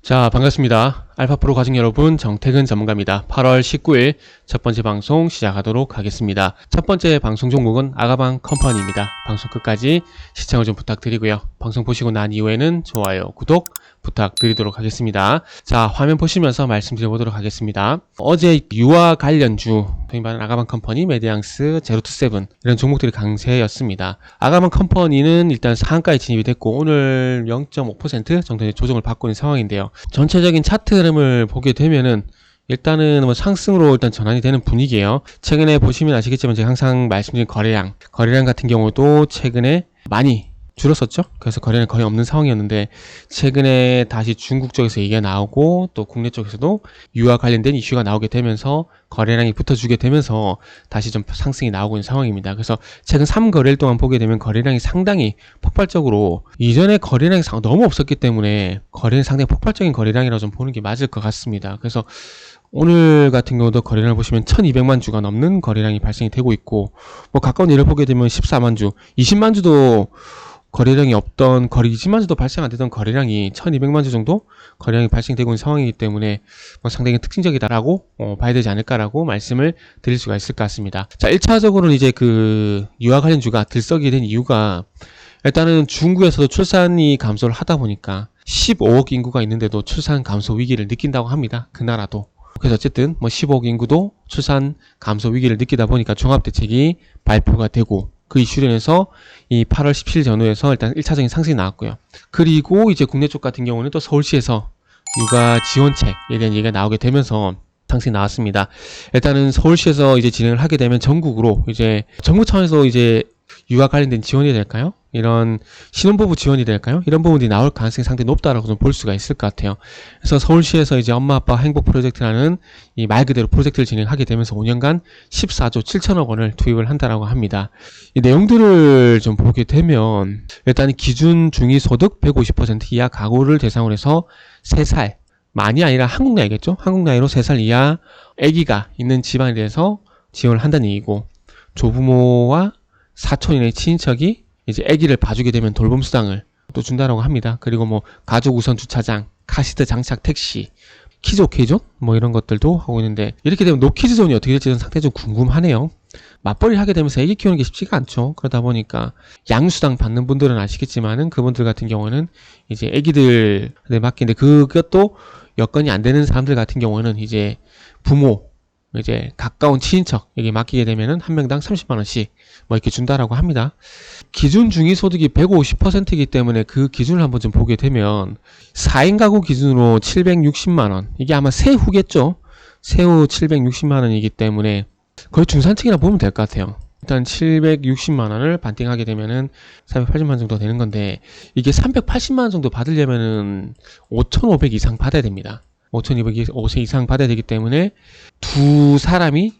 자, 반갑습니다. 알파프로 가족 여러분, 정태근 전문가입니다. 8월 19일 첫 번째 방송 시작하도록 하겠습니다. 첫 번째 방송 종목은 아가방 컴퍼니입니다. 방송 끝까지 시청을 좀 부탁드리고요. 방송 보시고 난 이후에는 좋아요, 구독 부탁드리도록 하겠습니다. 자, 화면 보시면서 말씀드려보도록 하겠습니다. 어제 유아 관련주, 소위 말하는 아가방 컴퍼니, 메디앙스, 제로투세븐 이런 종목들이 강세였습니다. 아가방 컴퍼니는 일단 상한가에 진입이 됐고 오늘 0.5% 정도의 조정을 받고 있는 상황인데요. 전체적인 차트 흐름을 보게 되면은 일단은 뭐 상승으로 일단 전환이 되는 분위기예요. 최근에 보시면 아시겠지만 제가 항상 말씀드린 거래량 같은 경우도 최근에 많이 줄었었죠. 그래서 거래는 거의 없는 상황이었는데 최근에 다시 중국 쪽에서 얘기가 나오고 또 국내 쪽에서도 유아 관련된 이슈가 나오게 되면서 거래량이 붙어주게 되면서 다시 좀 상승이 나오고 있는 상황입니다. 그래서 최근 3거래일 동안 보게 되면 거래량이 상당히 폭발적으로, 이전에 거래량이 너무 없었기 때문에 거래는 상당히 폭발적인 거래량이라고 좀 보는 게 맞을 것 같습니다. 그래서 오늘 같은 경우도 거래량을 보시면 1200만 주가 넘는 거래량이 발생이 되고 있고, 뭐 가까운 예를 보게 되면 14만 주, 20만 주도 거래량이 없던, 20만 주도 발생 안 되던 거래량이 1200만 주 정도 거래량이 발생되고 있는 상황이기 때문에 뭐 상당히 특징적이다라고 봐야 되지 않을까라고 말씀을 드릴 수가 있을 것 같습니다. 자, 1차적으로는 이제 그 유아 관련주가 들썩이게 된 이유가, 일단은 중국에서도 출산이 감소를 하다 보니까 15억 인구가 있는데도 출산 감소 위기를 느낀다고 합니다. 그 나라도. 그래서 어쨌든 뭐 15억 인구도 출산 감소 위기를 느끼다 보니까 종합대책이 발표가 되고, 그 이슈로 인해서 이 8월 17일 전후에서 일단 1차적인 상승이 나왔고요. 그리고 이제 국내 쪽 같은 경우는 또 서울시에서 육아 지원책에 대한 얘기가 나오게 되면서 상승이 나왔습니다. 일단은 서울시에서 이제 진행을 하게 되면 전국으로 이제 정부 차원에서 이제 육아 관련된 지원이 될까요? 이런 신혼부부 지원이 될까요? 이런 부분들이 나올 가능성이 상당히 높다라고 좀 볼 수가 있을 것 같아요. 그래서 서울시에서 이제 엄마 아빠 행복 프로젝트라는 이 말 그대로 프로젝트를 진행하게 되면서 5년간 14조 7천억 원을 투입을 한다라고 합니다. 이 내용들을 좀 보게 되면 일단 기준 중위소득 150% 이하 가구를 대상으로 해서 3살, 만이 아니라 한국 나이겠죠? 한국 나이로 3살 이하 아기가 있는 집안에 대해서 지원을 한다는 얘기고, 조부모와 사촌 이내 친인척이 이제 아기를 봐주게 되면 돌봄 수당을 또 준다라고 합니다. 그리고 뭐 가족 우선 주차장, 카시트 장착 택시, 키즈 오케이존 뭐 이런 것들도 하고 있는데, 이렇게 되면 노키즈존이 어떻게 될지는 상당히 좀 궁금하네요. 맞벌이를 하게 되면서 아기 키우는 게 쉽지가 않죠. 그러다 보니까 양수당 받는 분들은 아시겠지만은 그분들 같은 경우는 이제 아기들에 맡기는데, 그것도 여건이 안 되는 사람들 같은 경우는 이제 부모, 이제 가까운 친인척에게 맡기게 되면은 한 명당 30만 원씩 뭐 이렇게 준다라고 합니다. 기준 중위소득이 150%이기 때문에 그 기준을 한번 좀 보게 되면 4인 가구 기준으로 760만 원, 이게 아마 세후겠죠. 세후 760만 원이기 때문에 거의 중산층이라 보면 될 것 같아요. 일단 760만 원을 반띵하게 되면은 380만 원 정도 되는 건데, 이게 380만 원 정도 받으려면은 5,500 이상 받아야 됩니다. 5,200 이상 받아야 되기 때문에 두 사람이,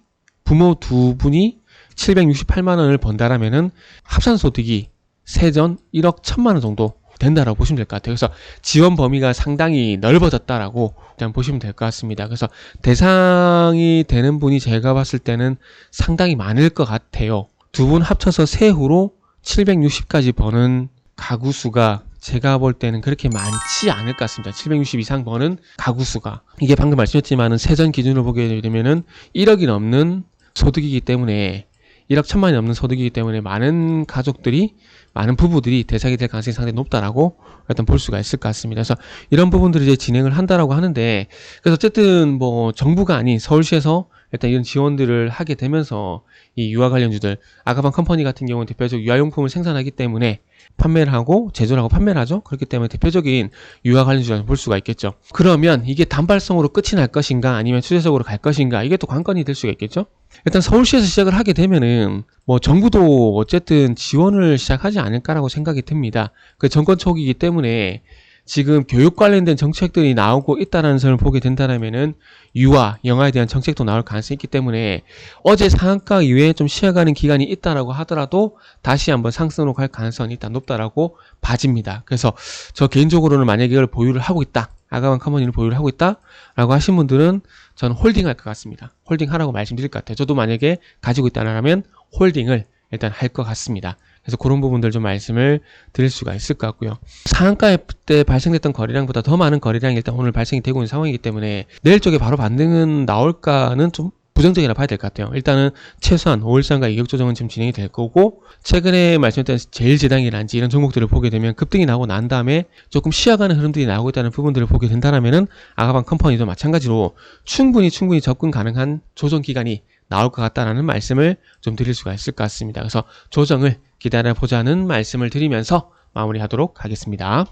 부모 두 분이 768만 원을 번다라면은 합산 소득이 세전 1억 1천만 원 정도 된다라고 보시면 될 것 같아요. 그래서 지원 범위가 상당히 넓어졌다라고 일단 보시면 될 것 같습니다. 그래서 대상이 되는 분이 제가 봤을 때는 상당히 많을 것 같아요. 두 분 합쳐서 세후로 760까지 버는 가구 수가 제가 볼 때는 그렇게 많지 않을 것 같습니다. 760 이상 버는 가구 수가. 이게 방금 말씀드렸지만은 세전 기준으로 보게 되면은 1억이 넘는 소득이기 때문에, 1억 1천만이 넘는 소득이기 때문에 많은 가족들이, 많은 부부들이 대상이 될 가능성이 상당히 높다라고 일단 볼 수가 있을 것 같습니다. 그래서 이런 부분들을 이제 진행을 한다라고 하는데, 그래서 어쨌든 뭐 정부가 아닌 서울시에서 일단 이런 지원들을 하게 되면서 이 유아 관련주들, 아가방 컴퍼니 같은 경우는 대표적으로 유아용품을 생산하기 때문에 판매를 하고 제조를 하고 판매를 하죠. 그렇기 때문에 대표적인 유아 관련주라고 볼 수가 있겠죠. 그러면 이게 단발성으로 끝이 날 것인가 아니면 추세적으로 갈 것인가, 이게 또 관건이 될 수가 있겠죠. 일단 서울시에서 시작을 하게 되면은 뭐 정부도 어쨌든 지원을 시작하지 않을까라고 생각이 듭니다. 그 정권 초기이기 때문에 지금 교육 관련된 정책들이 나오고 있다는 점을 보게 된다면은 유아, 영아에 대한 정책도 나올 가능성이 있기 때문에 어제 상한가 이후에 좀 쉬어가는 기간이 있다라고 하더라도 다시 한번 상승으로 갈 가능성이 일단 높다라고 봐집니다. 그래서 저 개인적으로는 만약에 이걸 보유를 하고 있다, 아가방 컴퍼니를 보유를 하고 있다라고 하신 분들은 저는 홀딩할 것 같습니다. 홀딩하라고 말씀드릴 것 같아요. 저도 만약에 가지고 있다라면 홀딩을 일단 할 것 같습니다. 그래서 그런 부분들 좀 말씀을 드릴 수가 있을 것 같고요. 상한가 때 발생됐던 거래량보다 더 많은 거래량이 일단 오늘 발생이 되고 있는 상황이기 때문에 내일 쪽에 바로 반등은 나올까는 좀 부정적이라 봐야 될 것 같아요. 일단은 최소한 5일선과 이격 조정은 지금 진행이 될 거고, 최근에 말씀드렸던 제일제당이라든지 이런 종목들을 보게 되면 급등이 나오고 난 다음에 조금 쉬어가는 흐름들이 나오고 있다는 부분들을 보게 된다면은 아가방 컴퍼니도 마찬가지로 충분히 접근 가능한 조정 기간이 나올 것 같다라는 말씀을 좀 드릴 수가 있을 것 같습니다. 그래서 조정을 기다려보자는 말씀을 드리면서 마무리하도록 하겠습니다.